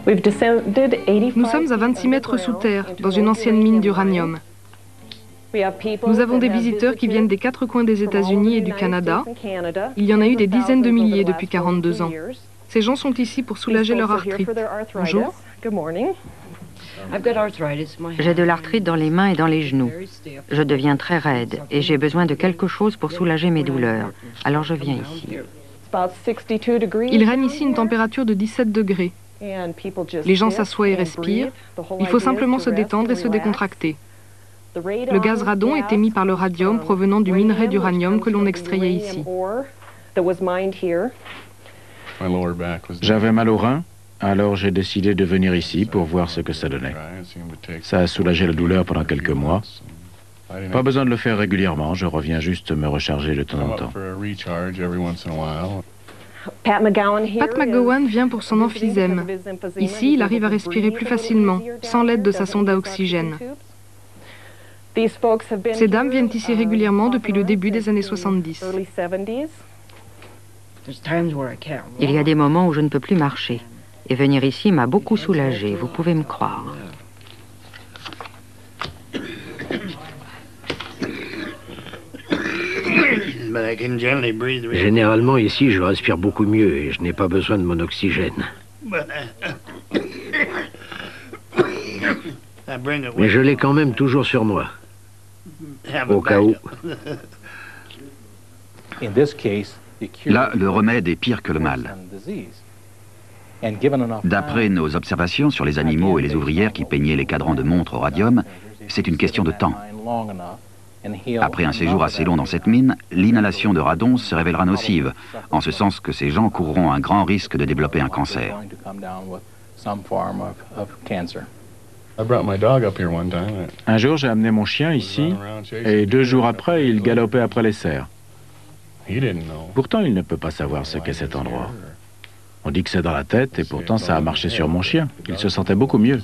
Nous sommes à 26 mètres sous terre, dans une ancienne mine d'uranium. Nous avons des visiteurs qui viennent des 4 coins des États-Unis et du Canada. Il y en a eu des dizaines de milliers depuis 42 ans. Ces gens sont ici pour soulager leur arthrite. Bonjour. J'ai de l'arthrite dans les mains et dans les genoux. Je deviens très raide et j'ai besoin de quelque chose pour soulager mes douleurs. Alors je viens ici. Il règne ici une température de 17 degrés. Les gens s'assoient et respirent. Il faut simplement se détendre et se décontracter. Le gaz radon est émis par le radium provenant du minerai d'uranium que l'on extrayait ici. J'avais mal au rein, alors j'ai décidé de venir ici pour voir ce que ça donnait. Ça a soulagé la douleur pendant quelques mois. Pas besoin de le faire régulièrement, je reviens juste me recharger de temps en temps. Pat McGowan vient pour son emphysème. Ici, il arrive à respirer plus facilement, sans l'aide de sa sonde à oxygène. Ces dames viennent ici régulièrement depuis le début des années 70. Il y a des moments où je ne peux plus marcher. Et venir ici m'a beaucoup soulagée, vous pouvez me croire. Généralement, ici, je respire beaucoup mieux et je n'ai pas besoin de mon oxygène. Mais je l'ai quand même toujours sur moi, au cas où. Là, le remède est pire que le mal. D'après nos observations sur les animaux et les ouvrières qui peignaient les cadrans de montres au radium, c'est une question de temps. Après un séjour assez long dans cette mine, l'inhalation de radon se révélera nocive, en ce sens que ces gens courront un grand risque de développer un cancer. Un jour, j'ai amené mon chien ici, et 2 jours après, il galopait après les cerfs. Pourtant, il ne peut pas savoir ce qu'est cet endroit. On dit que c'est dans la tête, et pourtant ça a marché sur mon chien. Il se sentait beaucoup mieux.